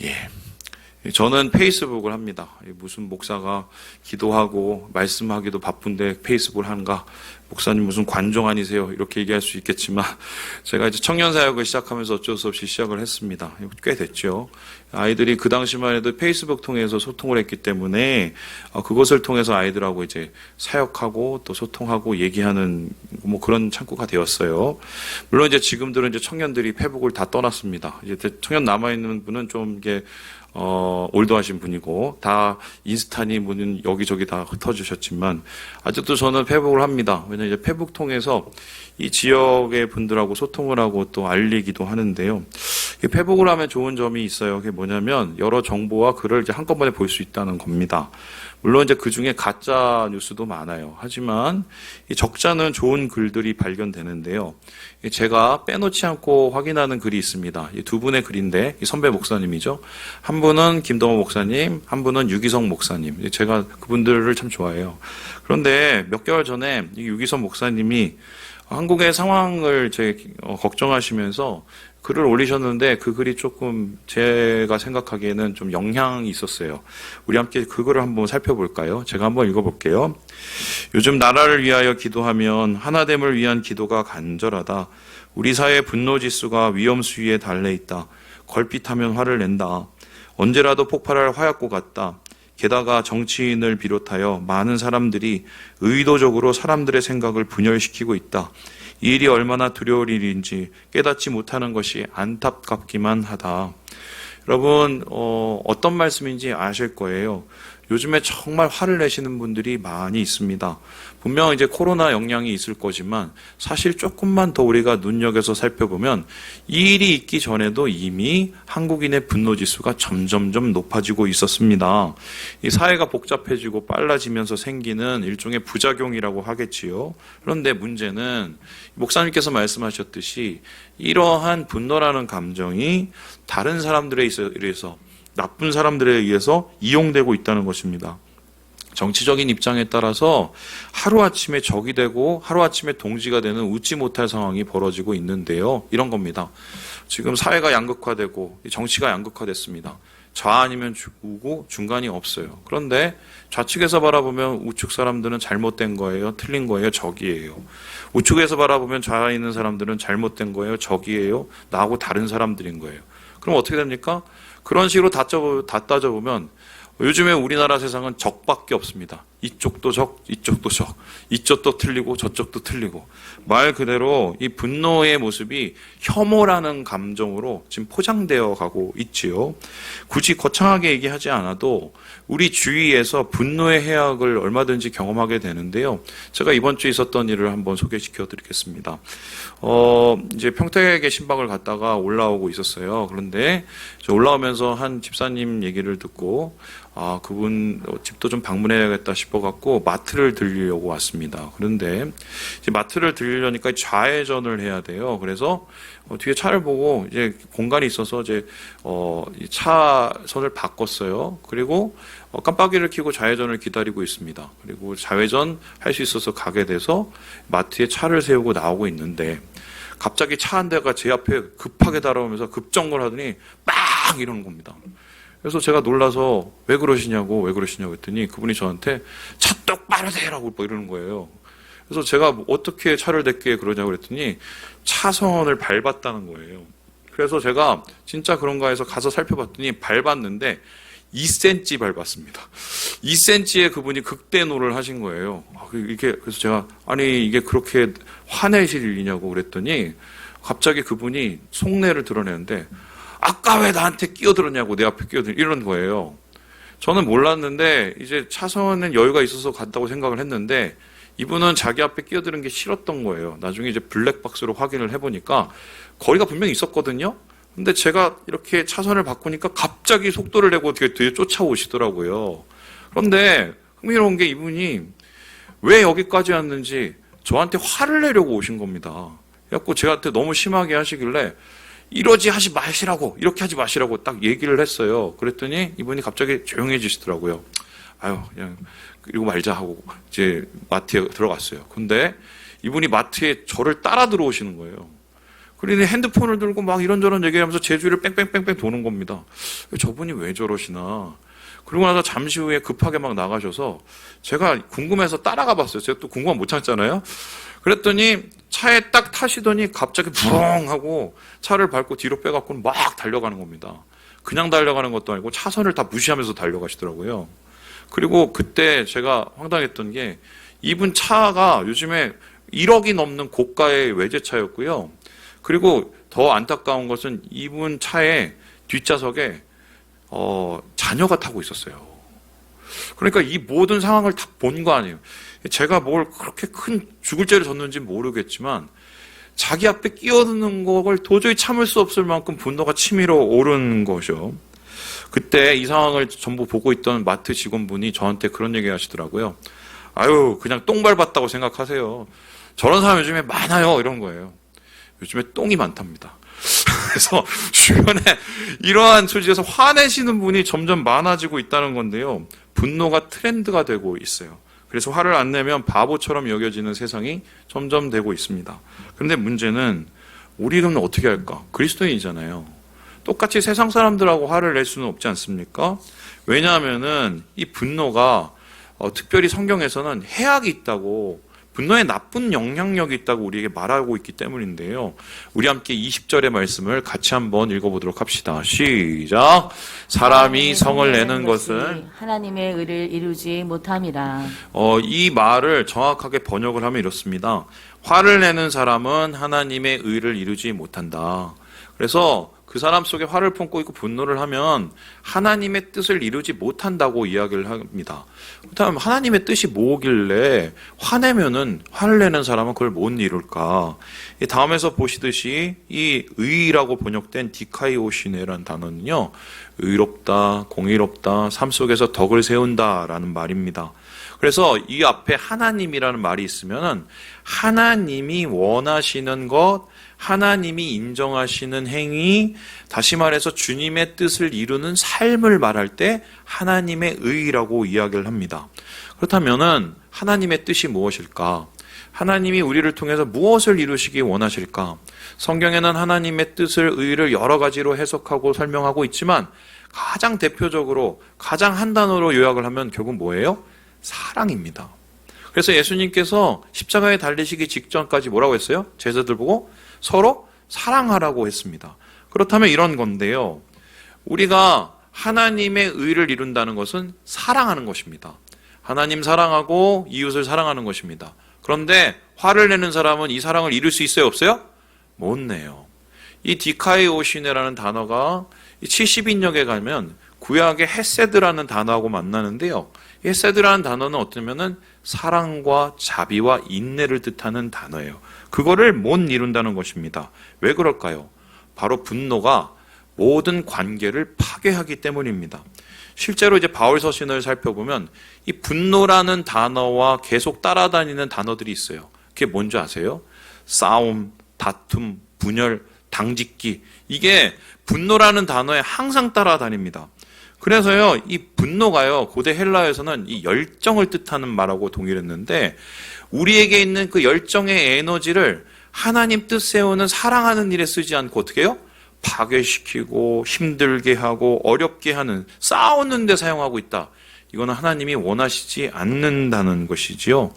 예. 저는 페이스북을 합니다. 무슨 목사가 기도하고 말씀하기도 바쁜데 페이스북을 하는가? 목사님 무슨 관종 아니세요? 이렇게 얘기할 수 있겠지만 제가 이제 청년 사역을 시작하면서 어쩔 수 없이 시작을 했습니다. 꽤 됐죠. 아이들이 그 당시만 해도 페이스북 통해서 소통을 했기 때문에 그것을 통해서 아이들하고 이제 사역하고 또 소통하고 얘기하는 뭐 그런 창구가 되었어요. 물론 이제 지금들은 이제 청년들이 페북을 다 떠났습니다. 이제 청년 남아 있는 분은 좀 이게 올드하신 분이고 다 인스타니 뭐는 여기저기 다 흩어지셨지만 아직도 저는 페북을 합니다. 왜냐하면 이제 페북 통해서 이 지역의 분들하고 소통을 하고 또 알리기도 하는데요. 이 페북을 하면 좋은 점이 있어요. 그게 뭐냐면 여러 정보와 글을 이제 한꺼번에 볼 수 있다는 겁니다. 물론 이제 그 중에 가짜 뉴스도 많아요. 하지만 이 적잖은 좋은 글들이 발견되는데요. 제가 빼놓지 않고 확인하는 글이 있습니다. 이 두 분의 글인데 이 선배 목사님이죠. 한 분은 김동호 목사님, 한 분은 유기성 목사님. 제가 그분들을 참 좋아해요. 그런데 몇 개월 전에 이 유기성 목사님이 한국의 상황을 걱정하시면서 글을 올리셨는데 그 글이 조금 제가 생각하기에는 좀 영향이 있었어요. 우리 함께 그 글을 한번 살펴볼까요? 제가 한번 읽어볼게요. 요즘 나라를 위하여 기도하면 하나됨을 위한 기도가 간절하다. 우리 사회의 분노지수가 위험수위에 달래 있다. 걸핏하면 화를 낸다. 언제라도 폭발할 화약고 같다. 게다가 정치인을 비롯하여 많은 사람들이 의도적으로 사람들의 생각을 분열시키고 있다. 이 일이 얼마나 두려울 일인지 깨닫지 못하는 것이 안타깝기만 하다. 여러분 어떤 말씀인지 아실 거예요. 요즘에 정말 화를 내시는 분들이 많이 있습니다. 분명 이제 코로나 영향이 있을 거지만 사실 조금만 더 우리가 눈여겨서 살펴보면 이 일이 있기 전에도 이미 한국인의 분노지수가 점점점 높아지고 있었습니다. 이 사회가 복잡해지고 빨라지면서 생기는 일종의 부작용이라고 하겠지요. 그런데 문제는 목사님께서 말씀하셨듯이 이러한 분노라는 감정이 다른 사람들에 의해서 나쁜 사람들에 의해서 이용되고 있다는 것입니다. 정치적인 입장에 따라서 하루아침에 적이 되고 하루아침에 동지가 되는 웃지 못할 상황이 벌어지고 있는데요. 이런 겁니다. 지금 사회가 양극화되고 정치가 양극화됐습니다. 좌 아니면 우고 중간이 없어요. 그런데 좌측에서 바라보면 우측 사람들은 잘못된 거예요, 틀린 거예요, 적이에요. 우측에서 바라보면 좌에 있는 사람들은 잘못된 거예요, 적이에요, 나하고 다른 사람들인 거예요. 그럼 어떻게 됩니까? 그런 식으로 다 따져보면 요즘에 우리나라 세상은 적밖에 없습니다. 이쪽도 적, 이쪽도 적, 이쪽도 틀리고 저쪽도 틀리고 말 그대로 이 분노의 모습이 혐오라는 감정으로 지금 포장되어 가고 있지요. 굳이 거창하게 얘기하지 않아도 우리 주위에서 분노의 해악을 얼마든지 경험하게 되는데요. 제가 이번 주에 있었던 일을 한번 소개시켜 드리겠습니다. 이제 평택에 신방을 갔다가 올라오고 있었어요. 그런데 올라오면서 한 집사님 얘기를 듣고 그분 집도 좀 방문해야겠다 싶어갖고 마트를 들리려고 왔습니다. 그런데 이제 마트를 들리려니까 좌회전을 해야 돼요. 그래서 뒤에 차를 보고 이제 공간이 있어서 이제 차선을 바꿨어요. 그리고 깜빡이를 켜고 좌회전을 기다리고 있습니다. 그리고 좌회전 할 수 있어서 가게 돼서 마트에 차를 세우고 나오고 있는데 갑자기 차 한 대가 제 앞에 급하게 달아오면서 급정거를 하더니 빵 이러는 겁니다. 그래서 제가 놀라서 왜 그러시냐고 했더니 그분이 저한테 차 똑바로 대라고 이러는 거예요. 그래서 제가 어떻게 차를 댔기에 그러냐고 그랬더니 차선을 밟았다는 거예요. 그래서 제가 진짜 그런가 해서 가서 살펴봤더니 밟았는데 2cm 밟았습니다. 2cm에 그분이 극대노를 하신 거예요. 그래서 제가 아니 이게 그렇게 화내실 일이냐고 그랬더니 갑자기 그분이 속내를 드러내는데 아까 왜 나한테 끼어들었냐고 내 앞에 이런 거예요. 저는 몰랐는데 이제 차선은 여유가 있어서 갔다고 생각을 했는데 이분은 자기 앞에 끼어드는 게 싫었던 거예요. 나중에 이제 블랙박스로 확인을 해보니까 거리가 분명히 있었거든요. 근데 제가 이렇게 차선을 바꾸니까 갑자기 속도를 내고 뒤에 쫓아오시더라고요. 그런데 흥미로운 게 이분이 왜 여기까지 왔는지 저한테 화를 내려고 오신 겁니다. 그래갖고 저한테 너무 심하게 하시길래 이러지 하지 마시라고, 이렇게 하지 마시라고 딱 얘기를 했어요. 그랬더니 이분이 갑자기 조용해지시더라고요. 그냥 이러고 말자 하고 이제 마트에 들어갔어요. 근데 이분이 마트에 저를 따라 들어오시는 거예요. 그러니 핸드폰을 들고 막 이런저런 얘기하면서 제 주위를 뺑뺑뺑뺑 도는 겁니다. 저분이 왜 저러시나. 그러고 나서 잠시 후에 급하게 막 나가셔서 제가 궁금해서 따라가 봤어요. 제가 또 궁금하면 못 참잖아요. 그랬더니 차에 딱 타시더니 갑자기 부렁 하고 차를 밟고 뒤로 빼갖고 막 달려가는 겁니다. 그냥 달려가는 것도 아니고 차선을 다 무시하면서 달려가시더라고요. 그리고 그때 제가 황당했던 게 이분 차가 요즘에 1억이 넘는 고가의 외제차였고요. 그리고 더 안타까운 것은 이분 차의 뒷좌석에 자녀가 타고 있었어요. 그러니까 이 모든 상황을 다 본 거 아니에요. 제가 뭘 그렇게 큰 죽을 죄를 졌는지 모르겠지만 자기 앞에 끼어드는 걸 도저히 참을 수 없을 만큼 분노가 치밀어 오르는 거죠. 그때 이 상황을 전부 보고 있던 마트 직원분이 저한테 그런 얘기 하시더라고요. 아유, 그냥 똥 밟았다고 생각하세요. 저런 사람 요즘에 많아요. 이런 거예요. 요즘에 똥이 많답니다. 그래서 주변에 이러한 소지에서 화내시는 분이 점점 많아지고 있다는 건데요. 분노가 트렌드가 되고 있어요. 그래서 화를 안 내면 바보처럼 여겨지는 세상이 점점 되고 있습니다. 그런데 문제는 우리는 어떻게 할까? 그리스도인이잖아요. 똑같이 세상 사람들하고 화를 낼 수는 없지 않습니까? 왜냐하면은 이 분노가 특별히 성경에서는 해악이 있다고, 분노에 나쁜 영향력이 있다고 우리에게 말하고 있기 때문인데요. 우리 함께 20절의 말씀을 같이 한번 읽어보도록 합시다. 시작. 사람이 성을 내는 것은 하나님의 의를 이루지 못함이라. 이 말을 정확하게 번역을 하면 이렇습니다. 화를 내는 사람은 하나님의 의를 이루지 못한다. 그래서 그 사람 속에 화를 품고 있고 분노를 하면 하나님의 뜻을 이루지 못한다고 이야기를 합니다. 그렇다면 하나님의 뜻이 뭐길래 화내면은, 화를 내는 사람은 그걸 못 이룰까? 다음에서 보시듯이 이 의라고 번역된 디카이오시네라는 단어는요, 의롭다, 공의롭다, 삶 속에서 덕을 세운다라는 말입니다. 그래서 이 앞에 하나님이라는 말이 있으면은 하나님이 원하시는 것, 하나님이 인정하시는 행위, 다시 말해서 주님의 뜻을 이루는 삶을 말할 때 하나님의 의라고 이야기를 합니다. 그렇다면은 하나님의 뜻이 무엇일까? 하나님이 우리를 통해서 무엇을 이루시기 원하실까? 성경에는 하나님의 뜻을, 의를 여러 가지로 해석하고 설명하고 있지만 가장 대표적으로, 가장 한 단어로 요약을 하면 결국 뭐예요? 사랑입니다. 그래서 예수님께서 십자가에 달리시기 직전까지 뭐라고 했어요? 제자들 보고 서로 사랑하라고 했습니다. 그렇다면 이런 건데요. 우리가 하나님의 의를 이룬다는 것은 사랑하는 것입니다. 하나님 사랑하고 이웃을 사랑하는 것입니다. 그런데 화를 내는 사람은 이 사랑을 이룰 수 있어요? 없어요? 못 내요. 이 디카이오시네라는 단어가 70인역에 가면 구약의 헤세드라는 단어하고 만나는데요. 헤세드라는 단어는 어쩌면은 사랑과 자비와 인내를 뜻하는 단어예요. 그거를 못 이룬다는 것입니다. 왜 그럴까요? 바로 분노가 모든 관계를 파괴하기 때문입니다. 실제로 이제 바울 서신을 살펴보면 이 분노라는 단어와 계속 따라다니는 단어들이 있어요. 그게 뭔지 아세요? 싸움, 다툼, 분열, 당짓기. 이게 분노라는 단어에 항상 따라다닙니다. 그래서요, 이 분노가요, 고대 헬라에서는 이 열정을 뜻하는 말하고 동일했는데, 우리에게 있는 그 열정의 에너지를 하나님 뜻 세우는 사랑하는 일에 쓰지 않고 어떻게 해요? 파괴시키고 힘들게 하고 어렵게 하는, 싸우는 데 사용하고 있다. 이거는 하나님이 원하시지 않는다는 것이지요.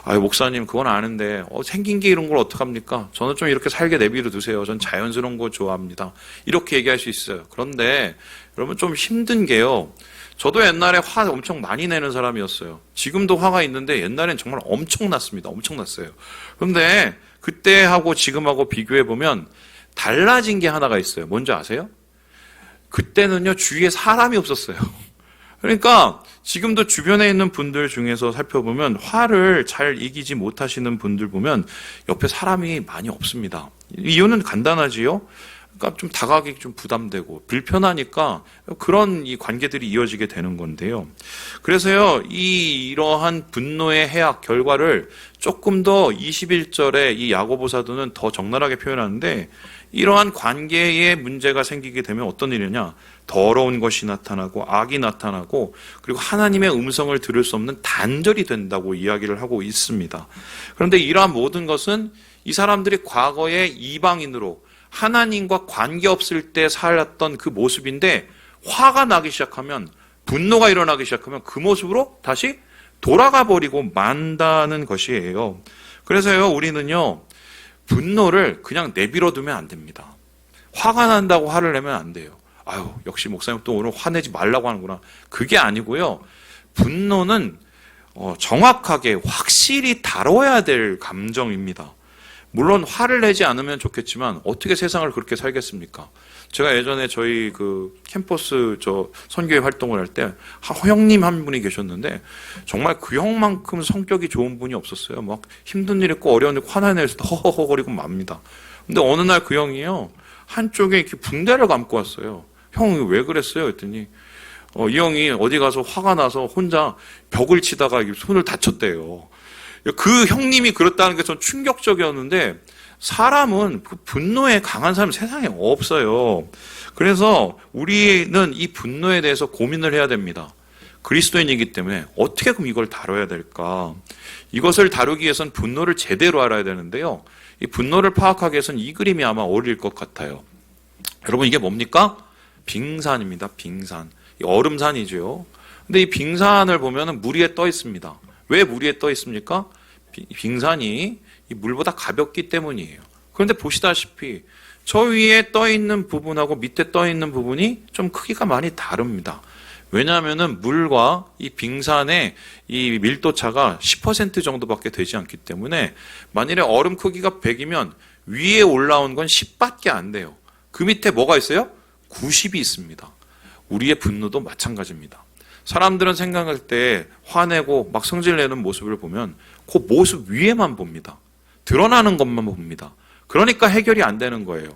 아유, 목사님 그건 아는데 생긴 게 이런 걸 어떡합니까? 저는 좀 이렇게 살게 내비려 두세요. 전 자연스러운 거 좋아합니다. 이렇게 얘기할 수 있어요. 그런데 여러분 좀 힘든 게요. 저도 옛날에 화 엄청 많이 내는 사람이었어요. 지금도 화가 있는데 옛날엔 정말 엄청났습니다. 엄청났어요. 그런데 그때하고 지금하고 비교해보면 달라진 게 하나가 있어요. 뭔지 아세요? 그때는요, 주위에 사람이 없었어요. 그러니까 지금도 주변에 있는 분들 중에서 살펴보면 화를 잘 이기지 못하시는 분들 보면 옆에 사람이 많이 없습니다. 이유는 간단하지요. 그러니까 좀 다가가기 좀 부담되고 불편하니까 그런 이 관계들이 이어지게 되는 건데요. 그래서요, 이러한 분노의 해악 결과를 조금 더 21절에 이 야고보 사도는 더 적나라하게 표현하는데, 이러한 관계에 문제가 생기게 되면 어떤 일이냐? 더러운 것이 나타나고 악이 나타나고, 그리고 하나님의 음성을 들을 수 없는 단절이 된다고 이야기를 하고 있습니다. 그런데 이러한 모든 것은 이 사람들이 과거에 이방인으로 하나님과 관계없을 때 살았던 그 모습인데 화가 나기 시작하면, 분노가 일어나기 시작하면 그 모습으로 다시 돌아가 버리고 만다는 것이에요. 그래서요, 우리는요, 분노를 그냥 내버려 두면 안 됩니다. 화가 난다고 화를 내면 안 돼요. 아유, 역시 목사님 또 오늘 화내지 말라고 하는구나. 그게 아니고요. 분노는 정확하게 확실히 다뤄야 될 감정입니다. 물론 화를 내지 않으면 좋겠지만 어떻게 세상을 그렇게 살겠습니까? 제가 예전에 저희 그 캠퍼스 선교회 활동을 할 때 형님 한 분이 계셨는데 정말 그 형만큼 성격이 좋은 분이 없었어요. 막 힘든 일 있고 어려운 일 화나내서 허허허거리고 맙니다. 근데 어느 날 그 형이요, 한쪽에 이렇게 붕대를 감고 왔어요. 형 왜 그랬어요? 했더니 이 형이 어디 가서 화가 나서 혼자 벽을 치다가 손을 다쳤대요. 그 형님이 그렇다는 게 전 충격적이었는데, 사람은 그 분노에 강한 사람이 세상에 없어요. 그래서 우리는 이 분노에 대해서 고민을 해야 됩니다. 그리스도인이기 때문에 어떻게 그럼 이걸 다뤄야 될까? 이것을 다루기 위해서는 분노를 제대로 알아야 되는데요. 이 분노를 파악하기 위해서는 이 그림이 아마 어울릴 것 같아요. 여러분, 이게 뭡니까? 빙산입니다. 빙산. 얼음산이죠. 근데 이 빙산을 보면은 물 위에 떠 있습니다. 왜 물 위에 떠 있습니까? 빙산이 이 물보다 가볍기 때문이에요. 그런데 보시다시피 저 위에 떠 있는 부분하고 밑에 떠 있는 부분이 좀 크기가 많이 다릅니다. 왜냐하면은 물과 이 빙산의 이 밀도차가 10% 정도밖에 되지 않기 때문에, 만일에 얼음 크기가 100이면 위에 올라온 건 10밖에 안 돼요. 그 밑에 뭐가 있어요? 90이 있습니다. 우리의 분노도 마찬가지입니다. 사람들은 생각할 때 화내고 막 성질내는 모습을 보면 그 모습 위에만 봅니다. 드러나는 것만 봅니다. 그러니까 해결이 안 되는 거예요.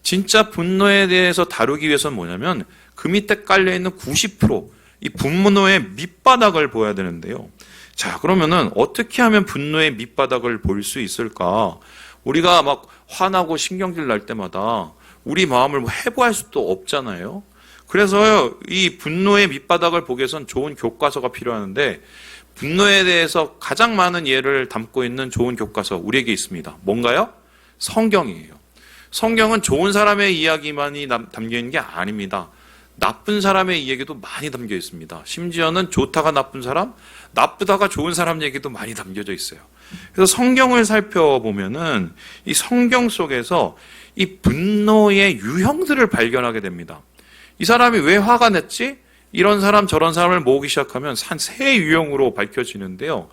진짜 분노에 대해서 다루기 위해서는 뭐냐면 그 밑에 깔려있는 90%, 이 분노의 밑바닥을 보여야 되는데요. 자, 그러면은 어떻게 하면 분노의 밑바닥을 볼 수 있을까? 우리가 막 화나고 신경질 날 때마다 우리 마음을 해부할 수도 없잖아요. 그래서 이 분노의 밑바닥을 보기 위해서는 좋은 교과서가 필요하는데, 분노에 대해서 가장 많은 예를 담고 있는 좋은 교과서 우리에게 있습니다. 뭔가요? 성경이에요. 성경은 좋은 사람의 이야기만이 담겨 있는 게 아닙니다. 나쁜 사람의 이야기도 많이 담겨 있습니다. 심지어는 좋다가 나쁜 사람, 나쁘다가 좋은 사람 얘기도 많이 담겨져 있어요. 그래서 성경을 살펴보면은 이 성경 속에서 이 분노의 유형들을 발견하게 됩니다. 이 사람이 왜 화가 냈지? 이런 사람 저런 사람을 모으기 시작하면 한 세 유형으로 밝혀지는데요.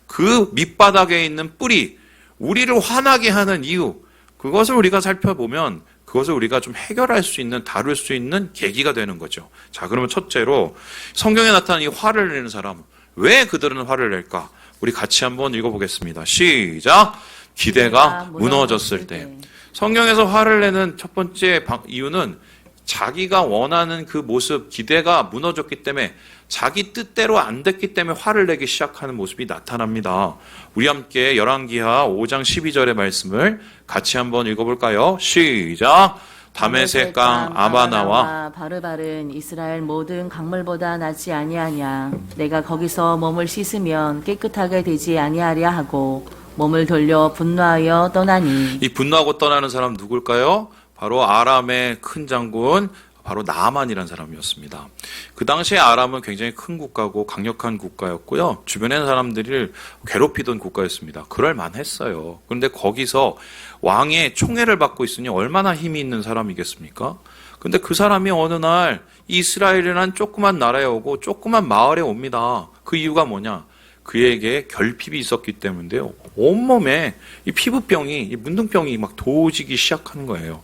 그 밑바닥에 있는 뿌리, 우리를 화나게 하는 이유, 그것을 우리가 살펴보면 그것을 우리가 좀 해결할 수 있는, 다룰 수 있는 계기가 되는 거죠. 자, 그러면 첫째로 성경에 나타난 이 화를 내는 사람, 왜 그들은 화를 낼까? 우리 같이 한번 읽어보겠습니다. 시작! 기대가 무너졌을 때. 성경에서 화를 내는 첫 번째 이유는 자기가 원하는 그 모습, 기대가 무너졌기 때문에, 자기 뜻대로 안 됐기 때문에 화를 내기 시작하는 모습이 나타납니다. 우리 함께 열왕기하 5장 12절의 말씀을 같이 한번 읽어볼까요? 시작! 다메섹 강 아바나와 바르바른 이스라엘 모든 강물보다 낫지 아니하냐. 내가 거기서 몸을 씻으면 깨끗하게 되지 아니하랴 하고 몸을 돌려 분노하여 떠나니. 이 분노하고 떠나는 사람 누굴까요? 바로 아람의 큰 장군, 바로 나아만이라는 사람이었습니다. 그 당시에 아람은 굉장히 큰 국가고 강력한 국가였고요. 주변의 사람들을 괴롭히던 국가였습니다. 그럴 만했어요. 그런데 거기서 왕의 총애를 받고 있으니 얼마나 힘이 있는 사람이겠습니까? 근데 그 사람이 어느 날 이스라엘이라는 조그만 나라에 오고 조그만 마을에 옵니다. 그 이유가 뭐냐? 그에게 결핍이 있었기 때문인데요. 온몸에 이 피부병이, 이 문둥병이 막 도지기 시작하는 거예요.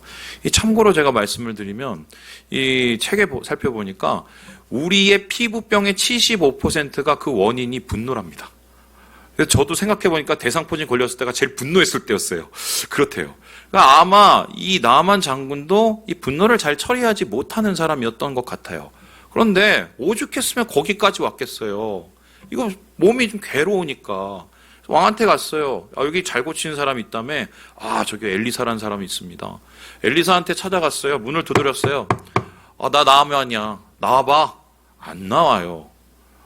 참고로 제가 말씀을 드리면, 이 책에 살펴보니까 우리의 피부병의 75%가 그 원인이 분노랍니다. 그래서 저도 생각해보니까 대상포진 걸렸을 때가 제일 분노했을 때였어요. 그렇대요. 그러니까 아마 이 나만 장군도 이 분노를 잘 처리하지 못하는 사람이었던 것 같아요. 그런데 오죽했으면 거기까지 왔겠어요. 이거 몸이 좀 괴로우니까 왕한테 갔어요. 여기 잘 고치는 사람이 있다며. 저기 엘리사라는 사람이 있습니다. 엘리사한테 찾아갔어요. 문을 두드렸어요. 나 나아만이야. 나와봐. 안 나와요.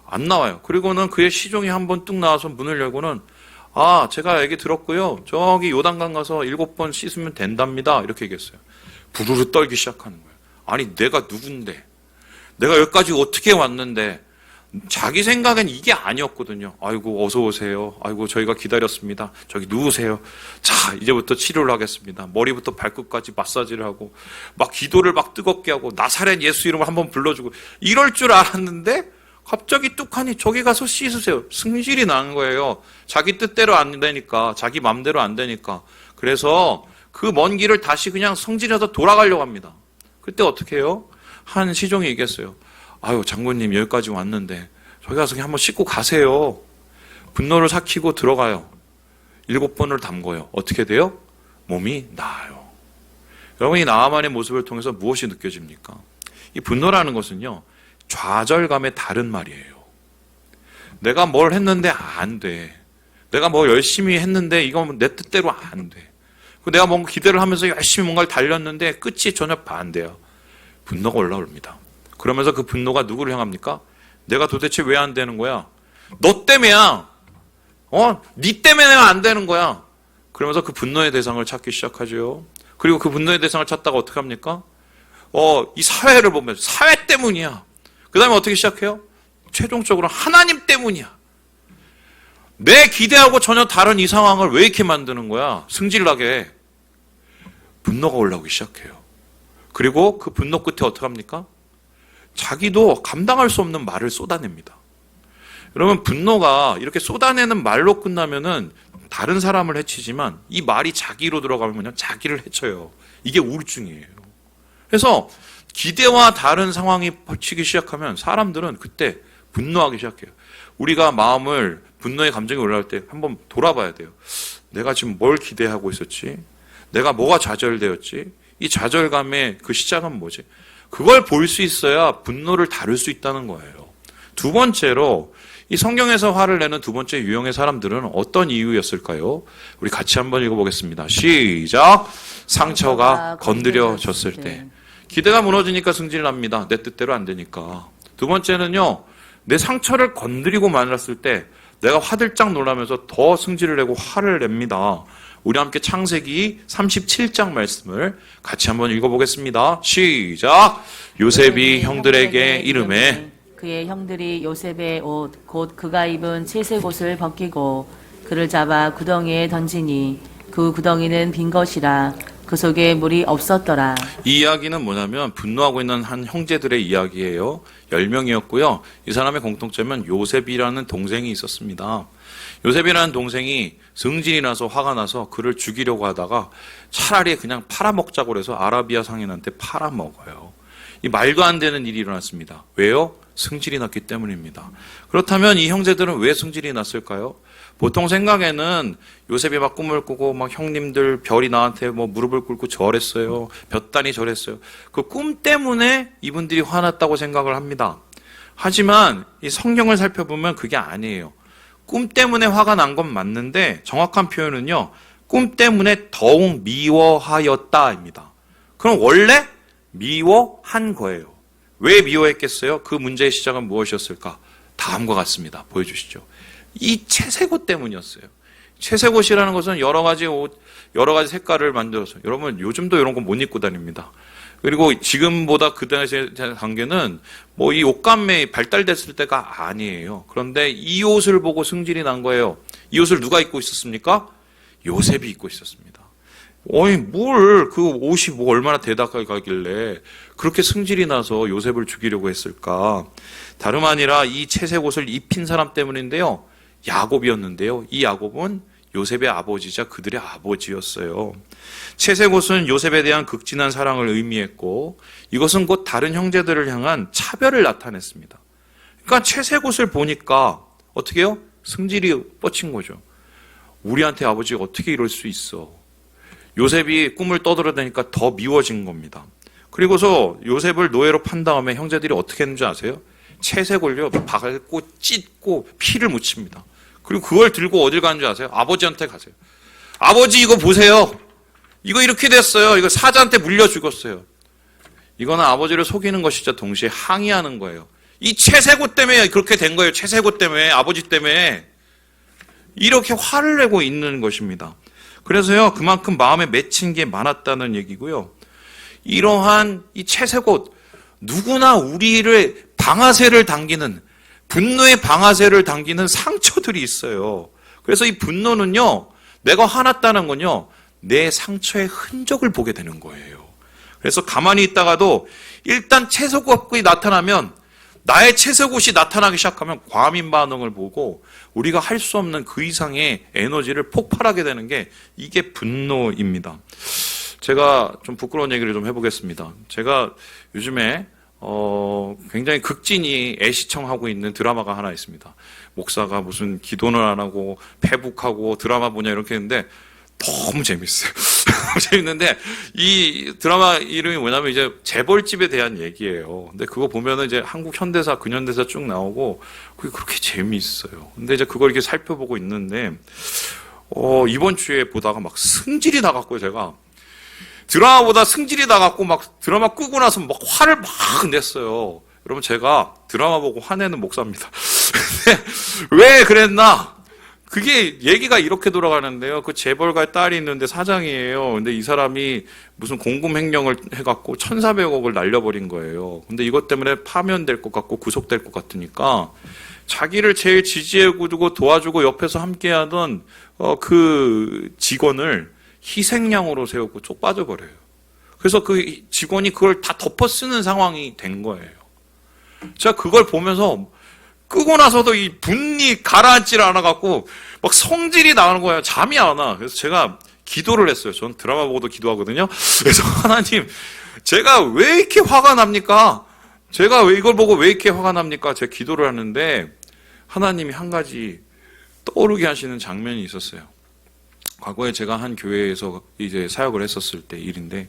안 나와요. 그리고는 그의 시종이 한번 뚝 나와서 문을 열고는 제가 얘기 들었고요. 저기 요단강 가서 7번 씻으면 된답니다. 이렇게 얘기했어요. 부르르 떨기 시작하는 거예요. 아니 내가 누군데, 내가 여기까지 어떻게 왔는데, 자기 생각엔 이게 아니었거든요. 아이고 어서 오세요. 아이고 저희가 기다렸습니다. 저기 누우세요. 자 이제부터 치료를 하겠습니다. 머리부터 발끝까지 마사지를 하고 막 기도를 막 뜨겁게 하고 나사렛 예수 이름을 한번 불러주고 이럴 줄 알았는데 갑자기 뚝하니 저기 가서 씻으세요. 승질이 나는 거예요. 자기 뜻대로 안 되니까, 자기 맘대로 안 되니까. 그래서 그 먼 길을 다시 그냥 성질해서 돌아가려고 합니다. 그때 어떻게 해요? 한 시종이 얘기했어요. 아유 장군님 여기까지 왔는데 저기 가서 그냥 한번 씻고 가세요. 분노를 삭히고 들어가요. 7번을 담궈요. 어떻게 돼요? 몸이 나아요. 여러분 이 나아만의 모습을 통해서 무엇이 느껴집니까? 이 분노라는 것은요, 좌절감의 다른 말이에요. 내가 뭘 했는데 안 돼. 내가 뭐 열심히 했는데 이건 내 뜻대로 안 돼. 내가 뭔가 기대를 하면서 열심히 뭔가를 달렸는데 끝이 전혀 반대야. 분노가 올라옵니다. 그러면서 그 분노가 누구를 향합니까? 내가 도대체 왜 안 되는 거야? 너 때문이야. 니 때문에 내가 안 되는 거야. 그러면서 그 분노의 대상을 찾기 시작하죠. 그리고 그 분노의 대상을 찾다가 어떻게 합니까? 이 사회를 보면 사회 때문이야. 그 다음에 어떻게 시작해요? 최종적으로 하나님 때문이야. 내 기대하고 전혀 다른 이 상황을 왜 이렇게 만드는 거야? 승질나게. 분노가 올라오기 시작해요. 그리고 그 분노 끝에 어떻게 합니까? 자기도 감당할 수 없는 말을 쏟아냅니다. 여러분 분노가 이렇게 쏟아내는 말로 끝나면은 다른 사람을 해치지만 이 말이 자기로 들어가면 그냥 자기를 해쳐요. 이게 우울증이에요. 그래서 기대와 다른 상황이 펼치기 시작하면 사람들은 그때 분노하기 시작해요. 우리가 마음을 분노의 감정이 올라올 때 한번 돌아봐야 돼요. 내가 지금 뭘 기대하고 있었지? 내가 뭐가 좌절되었지? 이 좌절감의 그 시작은 뭐지? 그걸 볼 수 있어야 분노를 다룰 수 있다는 거예요. 두 번째로 이 성경에서 화를 내는 두 번째 유형의 사람들은 어떤 이유였을까요? 우리 같이 한번 읽어보겠습니다. 시작! 상처가 건드려졌을 때. 기대가 무너지니까 승질납니다. 내 뜻대로 안 되니까. 두 번째는요, 내 상처를 건드리고 말았을 때 내가 화들짝 놀라면서 더 승질을 내고 화를 냅니다. 우리 함께 창세기 37장 말씀을 같이 한번 읽어보겠습니다. 시작! 요셉이 형들에게 이르매 그의 형들이 요셉의 옷 곧 그가 입은 채색 옷을 벗기고 그를 잡아 구덩이에 던지니 그 구덩이는 빈 것이라 그 속에 물이 없었더라. 이 이야기는 뭐냐면 분노하고 있는 한 형제들의 이야기예요. 10명이었고요. 이 사람의 공통점은 요셉이라는 동생이 있었습니다. 요셉이라는 동생이 승질이 나서 화가 나서 그를 죽이려고 하다가 차라리 그냥 팔아먹자고 해서 아라비아 상인한테 팔아먹어요. 이 말도 안 되는 일이 일어났습니다. 왜요? 승질이 났기 때문입니다. 그렇다면 이 형제들은 왜 승질이 났을까요? 보통 생각에는 요셉이 막 꿈을 꾸고 막 형님들 별이 나한테 뭐 무릎을 꿇고 절했어요. 몇 단이 절했어요. 그 꿈 때문에 이분들이 화났다고 생각을 합니다. 하지만 이 성경을 살펴보면 그게 아니에요. 꿈 때문에 화가 난 건 맞는데 정확한 표현은요, 꿈 때문에 더욱 미워하였다입니다. 그럼 원래 미워한 거예요. 왜 미워했겠어요? 그 문제의 시작은 무엇이었을까? 다음과 같습니다. 보여주시죠. 이 채색옷 때문이었어요. 채색옷이라는 것은 여러 가지 옷, 여러 가지 색깔을 만들어서, 여러분 요즘도 이런 거 못 입고 다닙니다. 그리고 지금보다 그 당시의 단계는 뭐 이 옷감매 발달됐을 때가 아니에요. 그런데 이 옷을 보고 승질이 난 거예요. 이 옷을 누가 입고 있었습니까? 요셉이 입고 있었습니다. 그 옷이 뭐 얼마나 대다하길래 그렇게 승질이 나서 요셉을 죽이려고 했을까? 다름 아니라 이 채색 옷을 입힌 사람 때문인데요. 야곱이었는데요. 이 야곱은 요셉의 아버지자 그들의 아버지였어요. 채색 옷은 요셉에 대한 극진한 사랑을 의미했고 이것은 곧 다른 형제들을 향한 차별을 나타냈습니다. 그러니까 채색 옷을 보니까 어떻게 해요? 승질이 뻗친 거죠. 우리한테 아버지가 어떻게 이럴 수 있어? 요셉이 꿈을 떠들어대니까 더 미워진 겁니다. 그리고서 요셉을 노예로 판 다음에 형제들이 어떻게 했는지 아세요? 채색을요 박고 찢고 피를 묻힙니다. 그리고 그걸 들고 어딜 가는지 아세요? 아버지한테 가세요. 아버지 이거 보세요. 이거 이렇게 됐어요. 이거 사자한테 물려 죽었어요. 이거는 아버지를 속이는 것이자 동시에 항의하는 거예요. 이 채색옷 때문에 그렇게 된 거예요. 채색옷 때문에, 아버지 때문에. 이렇게 화를 내고 있는 것입니다. 그래서요, 그만큼 마음에 맺힌 게 많았다는 얘기고요. 이러한 이 채색옷, 누구나 우리를 방아쇠를 당기는, 분노의 방아쇠를 당기는 상처들이 있어요. 그래서 이 분노는요, 내가 화났다는 건요, 내 상처의 흔적을 보게 되는 거예요. 그래서 가만히 있다가도 일단 채색옷이 나타나면, 나의 채색옷이 나타나기 시작하면 과민 반응을 보고 우리가 할 수 없는 그 이상의 에너지를 폭발하게 되는 게 이게 분노입니다. 제가 좀 부끄러운 얘기를 좀 해보겠습니다. 제가 요즘에 굉장히 극진히 애시청하고 있는 드라마가 하나 있습니다. 목사가 무슨 기도는 안 하고 페북하고 드라마 보냐 이렇게 했는데 너무 재밌어요. 너무 재밌는데 이 드라마 이름이 뭐냐면 이제 재벌집에 대한 얘기예요. 근데 그거 보면은 이제 한국 현대사, 근현대사 쭉 나오고 그게 그렇게 재미있어요. 근데 이제 그걸 이렇게 살펴보고 있는데 이번 주에 보다가 막 승질이 나갖고 제가 드라마보다 승질이 나갖고 막 드라마 끄고 나서 막 화를 막 냈어요. 여러분 제가 드라마 보고 화내는 목사입니다. 근데 왜 그랬나? 그게 얘기가 이렇게 돌아가는데요. 그 재벌가의 딸이 있는데 사장이에요. 근데 이 사람이 무슨 공금 횡령을 해갖고 1,400억을 날려버린 거예요. 근데 이것 때문에 파면될 것 같고 구속될 것 같으니까 자기를 제일 지지해주고 도와주고 옆에서 함께하던 그 직원을 희생양으로 세우고 쪽 빠져버려요. 그래서 그 직원이 그걸 다 덮어쓰는 상황이 된 거예요. 제가 그걸 보면서 끄고 나서도 이 분이 가라앉질 않아갖고 막 성질이 나는 거예요. 잠이 안 와. 그래서 제가 기도를 했어요. 전 드라마 보고도 기도하거든요. 그래서 하나님, 제가 왜 이렇게 화가 납니까? 제가 왜 이걸 보고 왜 이렇게 화가 납니까? 제가 기도를 하는데 하나님이 한 가지 떠오르게 하시는 장면이 있었어요. 과거에 제가 한 교회에서 이제 사역을 했었을 때 일인데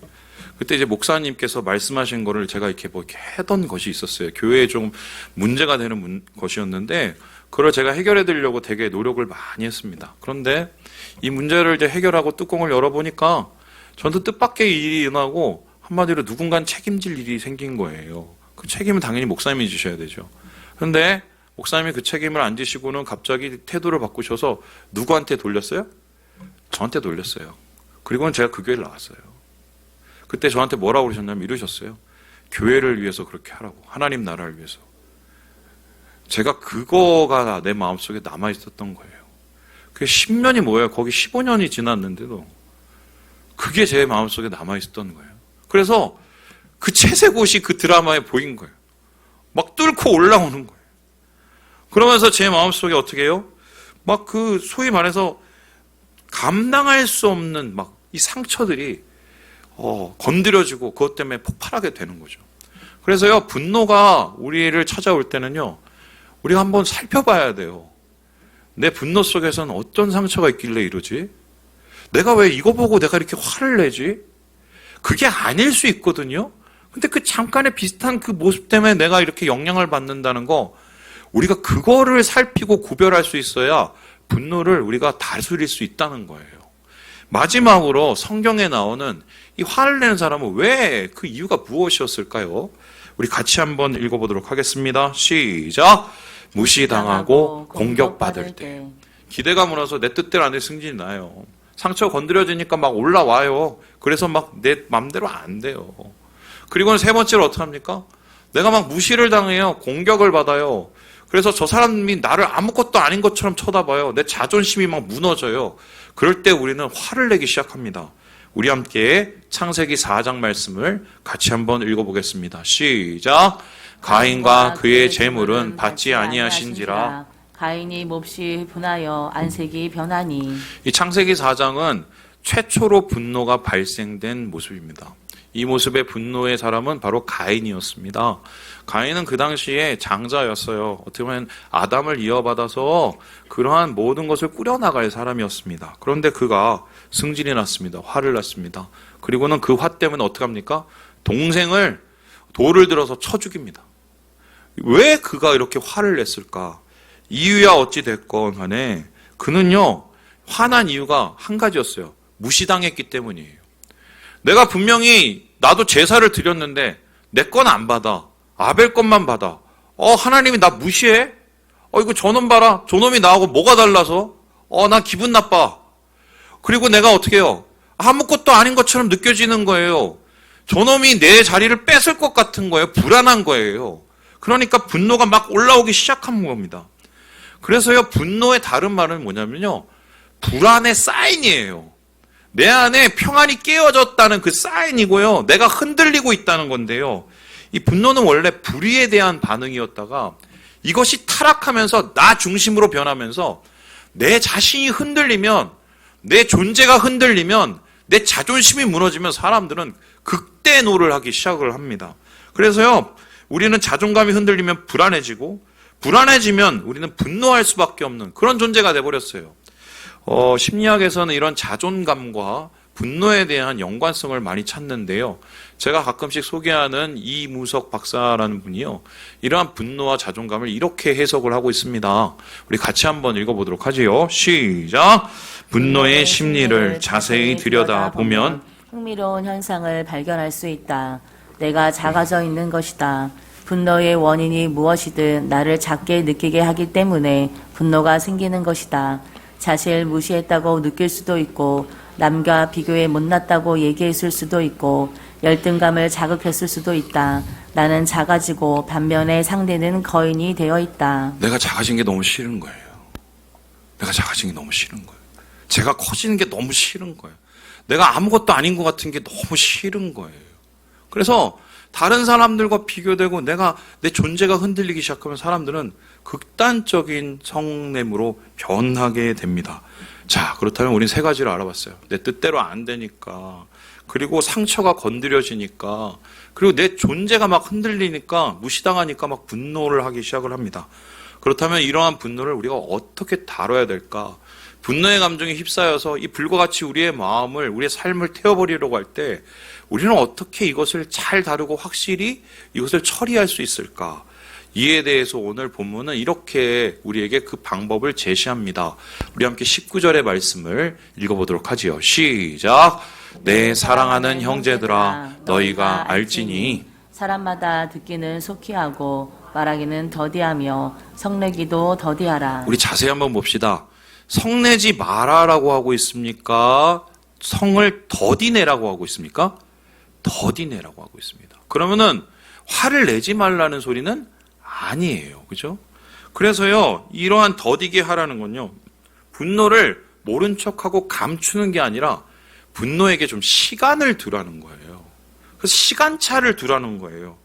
그때 이제 목사님께서 말씀하신 거를 제가 이렇게 뭐 이렇게 하던 것이 있었어요. 교회에 좀 문제가 되는 것이었는데 그걸 제가 해결해 드리려고 되게 노력을 많이 했습니다. 그런데 이 문제를 이제 해결하고 뚜껑을 열어보니까 저한테 뜻밖의 일이 일어나고 한마디로 누군가는 책임질 일이 생긴 거예요. 그 책임은 당연히 목사님이 지셔야 되죠. 그런데 목사님이 그 책임을 안 지시고는 갑자기 태도를 바꾸셔서 누구한테 돌렸어요? 저한테 돌렸어요. 그리고는 제가 그 교회를 나왔어요. 그때 저한테 뭐라고 그러셨냐면 이러셨어요. 교회를 위해서 그렇게 하라고. 하나님 나라를 위해서. 제가 그거가 내 마음속에 남아있었던 거예요. 그게 10년이 뭐예요? 거기 15년이 지났는데도 그게 제 마음속에 남아있었던 거예요. 그래서 그 채색옷이 그 드라마에 보인 거예요. 막 뚫고 올라오는 거예요. 그러면서 제 마음속에 어떻게 해요? 막 그 소위 말해서 감당할 수 없는 막 이 상처들이 건드려지고 그것 때문에 폭발하게 되는 거죠. 그래서요, 분노가 우리를 찾아올 때는요, 우리가 한번 살펴봐야 돼요. 내 분노 속에서는 어떤 상처가 있길래 이러지? 내가 왜 이거 보고 내가 이렇게 화를 내지? 그게 아닐 수 있거든요. 근데 그 잠깐의 비슷한 그 모습 때문에 내가 이렇게 영향을 받는다는 거, 우리가 그거를 살피고 구별할 수 있어야 분노를 우리가 다스릴 수 있다는 거예요. 마지막으로 성경에 나오는 이 화를 내는 사람은 왜 그 이유가 무엇이었을까요? 우리 같이 한번 읽어보도록 하겠습니다. 시작! 무시당하고 공격받을 때. 기대가 무너서 내 뜻대로 안 돼 승진이 나요. 상처 건드려지니까 막 올라와요. 그래서 막 내 맘대로 안 돼요. 그리고는 세 번째로 어떻게 합니까? 내가 막 무시를 당해요. 공격을 받아요. 그래서 저 사람이 나를 아무것도 아닌 것처럼 쳐다봐요. 내 자존심이 막 무너져요. 그럴 때 우리는 화를 내기 시작합니다. 우리 함께 창세기 4장 말씀을 같이 한번 읽어보겠습니다. 시작! 가인과 그의 재물은 받지 아니하신지라. 가인이 몹시 분하여 안색이 변하니. 이 창세기 4장은 최초로 분노가 발생된 모습입니다. 이 모습의 분노의 사람은 바로 가인이었습니다. 가인은 그 당시에 장자였어요. 어떻게 보면 아담을 이어받아서 그러한 모든 것을 꾸려나갈 사람이었습니다. 그런데 그가 승질이 났습니다. 화를 났습니다. 그리고는 그 화 때문에 어떻게 합니까? 동생을 돌을 들어서 쳐 죽입니다. 왜 그가 이렇게 화를 냈을까? 이유야 어찌 됐건 간에 그는요, 화난 이유가 한 가지였어요. 무시당했기 때문이에요. 내가 분명히 나도 제사를 드렸는데 내 건 안 받아. 아벨 것만 받아. 하나님이 나 무시해? 이거 저놈 봐라. 저놈이 나하고 뭐가 달라서? 나 기분 나빠. 그리고 내가 어떻게 해요? 아무것도 아닌 것처럼 느껴지는 거예요. 저놈이 내 자리를 뺏을 것 같은 거예요. 불안한 거예요. 그러니까 분노가 막 올라오기 시작한 겁니다. 그래서요, 분노의 다른 말은 뭐냐면요, 불안의 사인이에요. 내 안에 평안이 깨어졌다는 그 사인이고요, 내가 흔들리고 있다는 건데요, 이 분노는 원래 불의에 대한 반응이었다가 이것이 타락하면서 나 중심으로 변하면서 내 자신이 흔들리면, 내 존재가 흔들리면, 내 자존심이 무너지면 사람들은 극대노를 하기 시작을 합니다. 그래서요, 우리는 자존감이 흔들리면 불안해지고, 불안해지면 우리는 분노할 수밖에 없는 그런 존재가 돼버렸어요. 심리학에서는 이런 자존감과 분노에 대한 연관성을 많이 찾는데요. 제가 가끔씩 소개하는 이무석 박사라는 분이요, 이러한 분노와 자존감을 이렇게 해석을 하고 있습니다. 우리 같이 한번 읽어보도록 하지요. 시작! 분노의 심리를 자세히 들여다보면 흥미로운 현상을 발견할 수 있다. 내가 작아져 있는 것이다. 분노의 원인이 무엇이든 나를 작게 느끼게 하기 때문에 분노가 생기는 것이다. 자신을 무시했다고 느낄 수도 있고, 남과 비교해 못났다고 얘기했을 수도 있고, 열등감을 자극했을 수도 있다. 나는 작아지고 반면에 상대는 거인이 되어 있다. 내가 작아진 게 너무 싫은 거예요. 내가 작아진 게 너무 싫은 거예요. 제가 커지는 게 너무 싫은 거예요. 내가 아무것도 아닌 것 같은 게 너무 싫은 거예요. 그래서 다른 사람들과 비교되고 내 존재가 흔들리기 시작하면 사람들은 극단적인 성냄으로 변하게 됩니다. 자, 그렇다면 우린 세 가지를 알아봤어요. 내 뜻대로 안 되니까, 그리고 상처가 건드려지니까, 그리고 내 존재가 막 흔들리니까, 무시당하니까 막 분노를 하기 시작을 합니다. 그렇다면 이러한 분노를 우리가 어떻게 다뤄야 될까? 분노의 감정에 휩싸여서 이 불과 같이 우리의 마음을, 우리의 삶을 태워버리려고 할 때 우리는 어떻게 이것을 잘 다루고 확실히 이것을 처리할 수 있을까? 이에 대해서 오늘 본문은 이렇게 우리에게 그 방법을 제시합니다. 우리 함께 19절의 말씀을 읽어보도록 하지요. 시작! 내 사랑하는 형제들아, 너희가 알지니 사람마다 듣기는 속히 하고 말하기는 더디하며 성내기도 더디하라. 우리 자세히 한번 봅시다. 성내지 마라라고 하고 있습니까? 성을 더디내라고 하고 있습니까? 더디내라고 하고 있습니다. 그러면은 화를 내지 말라는 소리는 아니에요. 그죠? 그래서요, 이러한 더디게 하라는 건요, 분노를 모른 척하고 감추는 게 아니라 분노에게 좀 시간을 두라는 거예요. 그래서 시간차를 두라는 거예요.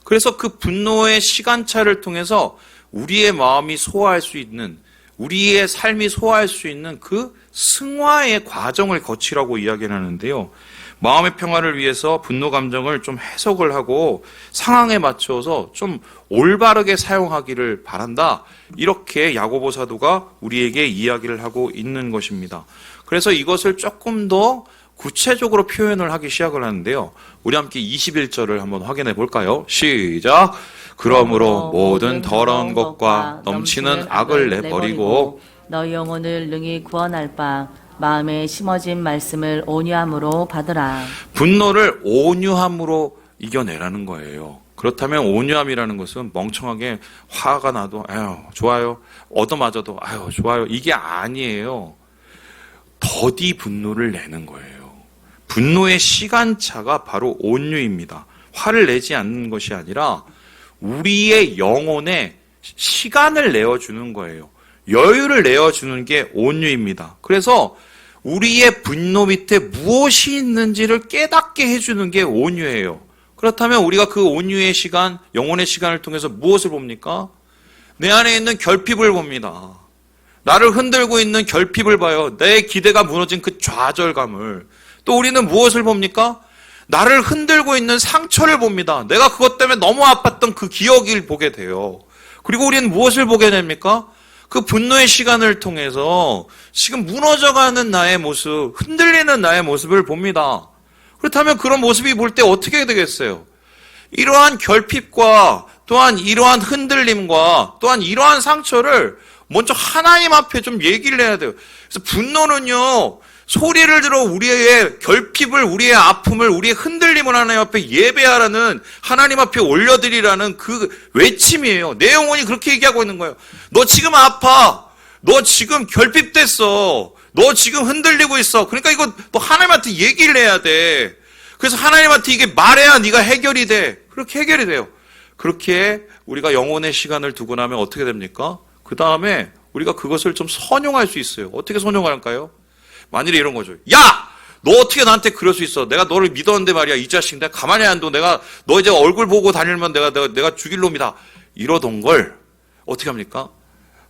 그래서 그 분노의 시간차를 통해서 우리의 마음이 소화할 수 있는, 우리의 삶이 소화할 수 있는 그 승화의 과정을 거치라고 이야기를 하는데요. 마음의 평화를 위해서 분노 감정을 좀 해석을 하고 상황에 맞춰서 좀 올바르게 사용하기를 바란다. 이렇게 야고보 사도가 우리에게 이야기를 하고 있는 것입니다. 그래서 이것을 조금 더 구체적으로 표현을 하기 시작을 하는데요. 우리 함께 21절을 한번 확인해 볼까요? 시작! 그러므로 모든 더러운 것과 넘치는 악을 내버리고 너희 영혼을 능히 구원할 바 마음에 심어진 말씀을 온유함으로 받으라. 분노를 온유함으로 이겨내라는 거예요. 그렇다면 온유함이라는 것은 멍청하게 화가 나도 아유 좋아요, 얻어맞아도 아유 좋아요, 이게 아니에요. 더디 분노를 내는 거예요. 분노의 시간차가 바로 온유입니다. 화를 내지 않는 것이 아니라 우리의 영혼에 시간을 내어주는 거예요. 여유를 내어주는 게 온유입니다. 그래서 우리의 분노 밑에 무엇이 있는지를 깨닫게 해주는 게 온유예요. 그렇다면 우리가 그 온유의 시간, 영혼의 시간을 통해서 무엇을 봅니까? 내 안에 있는 결핍을 봅니다. 나를 흔들고 있는 결핍을 봐요. 내 기대가 무너진 그 좌절감을. 또 우리는 무엇을 봅니까? 나를 흔들고 있는 상처를 봅니다. 내가 그것 때문에 너무 아팠던 그 기억을 보게 돼요. 그리고 우리는 무엇을 보게 됩니까? 그 분노의 시간을 통해서 지금 무너져가는 나의 모습, 흔들리는 나의 모습을 봅니다. 그렇다면 그런 모습이 볼 때 어떻게 되겠어요? 이러한 결핍과 또한 이러한 흔들림과 또한 이러한 상처를 먼저 하나님 앞에 좀 얘기를 해야 돼요. 그래서 분노는요, 소리를 들어 우리의 결핍을, 우리의 아픔을, 우리의 흔들림을 하나님 앞에 예배하라는, 하나님 앞에 올려드리라는 그 외침이에요. 내 영혼이 그렇게 얘기하고 있는 거예요. 너 지금 아파. 너 지금 결핍됐어. 너 지금 흔들리고 있어. 그러니까 이거 너 하나님한테 얘기를 해야 돼. 그래서 하나님한테 이게 말해야 네가 해결이 돼. 그렇게 해결이 돼요. 그렇게 우리가 영혼의 시간을 두고 나면 어떻게 됩니까? 그 다음에 우리가 그것을 좀 선용할 수 있어요. 어떻게 선용할까요? 만일에 이런 거죠. 야! 너 어떻게 나한테 그럴 수 있어? 내가 너를 믿었는데 말이야. 이 자식 내가 가만히 안 둬. 내가 너 이제 얼굴 보고 다니면 내가 죽일 놈이다. 이러던 걸 어떻게 합니까?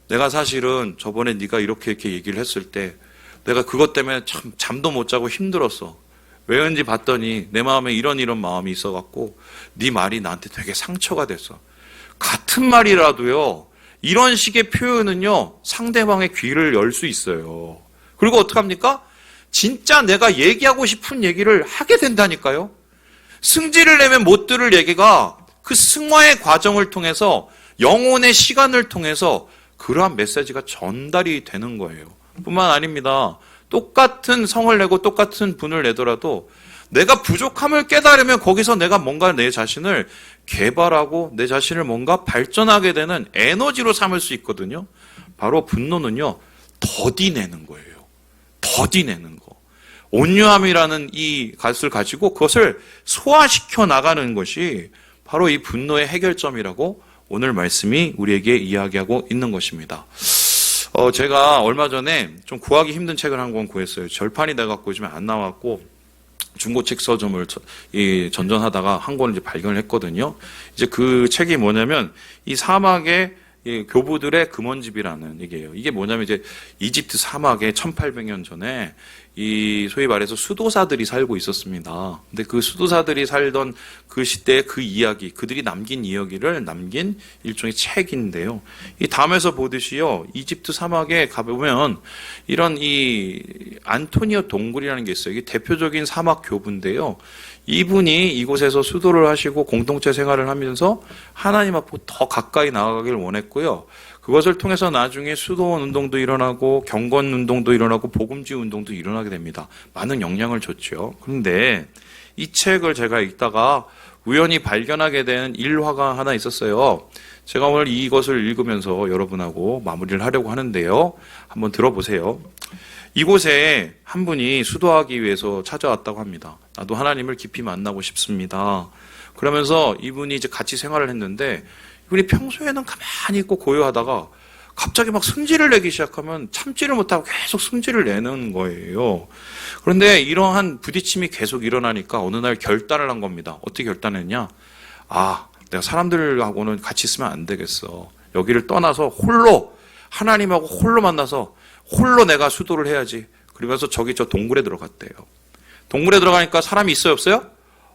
내가 사실은 저번에 네가 이렇게 얘기를 했을 때 내가 그것 때문에 참 잠도 못 자고 힘들었어. 왜인지 봤더니 내 마음에 이런 마음이 있어갖고 네 말이 나한테 되게 상처가 됐어. 같은 말이라도요. 이런 식의 표현은요. 상대방의 귀를 열 수 있어요. 그리고 어떡합니까? 진짜 내가 얘기하고 싶은 얘기를 하게 된다니까요. 승질을 내면 못 들을 얘기가 그 승화의 과정을 통해서 영혼의 시간을 통해서 그러한 메시지가 전달이 되는 거예요. 뿐만 아닙니다. 똑같은 성을 내고 똑같은 분을 내더라도 내가 부족함을 깨달으면 거기서 내가 뭔가 내 자신을 개발하고 내 자신을 뭔가 발전하게 되는 에너지로 삼을 수 있거든요. 바로 분노는요. 더디내는 거예요. 더디내는 거. 온유함이라는 이 것을 가지고 그것을 소화시켜 나가는 것이 바로 이 분노의 해결점이라고 오늘 말씀이 우리에게 이야기하고 있는 것입니다. 제가 얼마 전에 좀 구하기 힘든 책을 한 권 구했어요. 절판이 돼갖고 요즘에 안 나왔고 중고책 서점을 전전하다가 한 권을 이제 발견을 했거든요. 이제 그 책이 뭐냐면 이 사막의 교부들의 금원집이라는 얘기예요. 이게 뭐냐면 이제 이집트 사막에 1800년 전에 이 소위 말해서 수도사들이 살고 있었습니다. 근데 그 수도사들이 살던 그 시대의 그 이야기, 그들이 남긴 이야기를 남긴 일종의 책인데요. 이 다음에서 보듯이요, 이집트 사막에 가보면 이런 이 안토니오 동굴이라는 게 있어요. 이게 대표적인 사막 교부인데요. 이분이 이곳에서 수도를 하시고 공동체 생활을 하면서 하나님 앞으로 더 가까이 나아가기를 원했고요. 그것을 통해서 나중에 수도원 운동도 일어나고 경건 운동도 일어나고 복음지 운동도 일어나게 됩니다. 많은 영향을 줬죠. 그런데 이 책을 제가 읽다가 우연히 발견하게 된 일화가 하나 있었어요. 제가 오늘 이것을 읽으면서 여러분하고 마무리를 하려고 하는데요. 한번 들어보세요. 이곳에 한 분이 수도하기 위해서 찾아왔다고 합니다. 나도 하나님을 깊이 만나고 싶습니다. 그러면서 이분이 이제 같이 생활을 했는데 이분이 평소에는 가만히 있고 고요하다가 갑자기 막 승질을 내기 시작하면 참지를 못하고 계속 승질을 내는 거예요. 그런데 이러한 부딪힘이 계속 일어나니까 어느 날 결단을 한 겁니다. 어떻게 결단했냐? 내가 사람들하고는 같이 있으면 안 되겠어. 여기를 떠나서 홀로 하나님하고 홀로 만나서 홀로 내가 수도를 해야지. 그러면서 저 동굴에 들어갔대요. 동굴에 들어가니까 사람이 있어요, 없어요?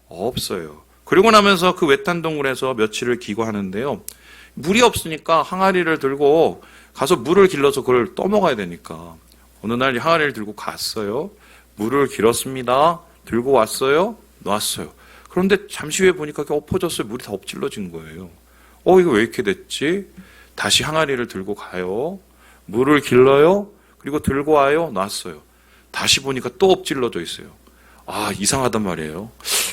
없어요. 그리고 나면서 그 외딴 동굴에서 며칠을 기거하는데요. 물이 없으니까 항아리를 들고 가서 물을 길러서 그걸 떠먹어야 되니까 어느 날 항아리를 들고 갔어요. 물을 길었습니다. 들고 왔어요. 놨어요. 그런데 잠시 후에 보니까 엎어졌어요. 물이 다 엎질러진 거예요. 이거 왜 이렇게 됐지? 다시 항아리를 들고 가요. 물을 길러요. 그리고 들고 와요. 놨어요. 다시 보니까 또 엎질러져 있어요. 이상하단 말이에요.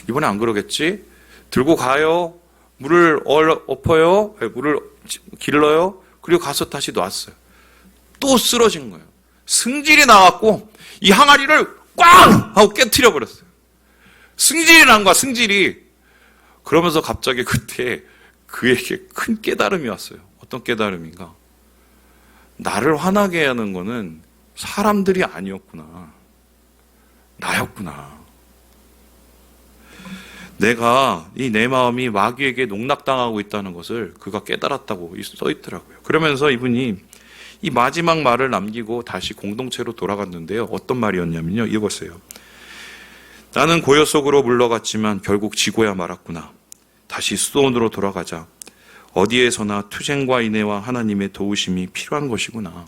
이번에 안 그러겠지? 들고 가요. 물을 엎어요. 물을 길러요. 그리고 가서 다시 놨어요. 또 쓰러진 거예요. 승질이 나왔고 이 항아리를 꽝! 하고 깨트려 버렸어요. 승질이 난 거야, 승질이. 그러면서 갑자기 그때 그에게 큰 깨달음이 왔어요. 어떤 깨달음인가? 나를 화나게 하는 거는 사람들이 아니었구나. 나였구나. 내가 내 마음이 마귀에게 농락당하고 있다는 것을 그가 깨달았다고 써 있더라고요. 그러면서 이분이 이 마지막 말을 남기고 다시 공동체로 돌아갔는데요. 어떤 말이었냐면요. 이거였어요. 나는 고요 속으로 물러갔지만 결국 지고야 말았구나. 다시 수도원으로 돌아가자. 어디에서나 투쟁과 인애와 하나님의 도우심이 필요한 것이구나.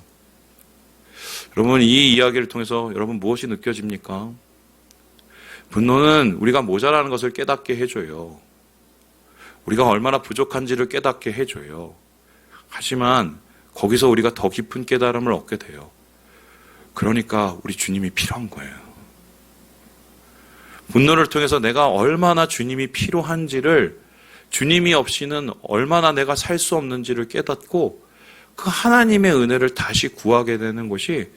여러분, 이 이야기를 통해서 여러분 무엇이 느껴집니까? 분노는 우리가 모자라는 것을 깨닫게 해줘요. 우리가 얼마나 부족한지를 깨닫게 해줘요. 하지만 거기서 우리가 더 깊은 깨달음을 얻게 돼요. 그러니까 우리 주님이 필요한 거예요. 분노를 통해서 내가 얼마나 주님이 필요한지를, 주님이 없이는 얼마나 내가 살 수 없는지를 깨닫고 그 하나님의 은혜를 다시 구하게 되는 것이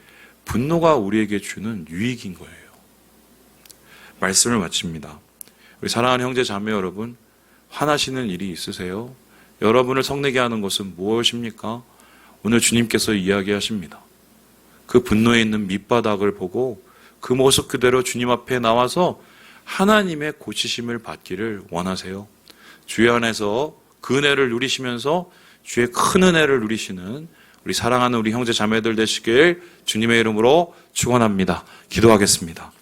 분노가 우리에게 주는 유익인 거예요. 말씀을 마칩니다. 우리 사랑하는 형제 자매 여러분, 화나시는 일이 있으세요? 여러분을 성내게 하는 것은 무엇입니까? 오늘 주님께서 이야기하십니다. 그 분노에 있는 밑바닥을 보고 그 모습 그대로 주님 앞에 나와서 하나님의 고치심을 받기를 원하세요. 주의 안에서 그 은혜를 누리시면서 주의 큰 은혜를 누리시는 우리 사랑하는 우리 형제 자매들 되시길 주님의 이름으로 축원합니다. 기도하겠습니다.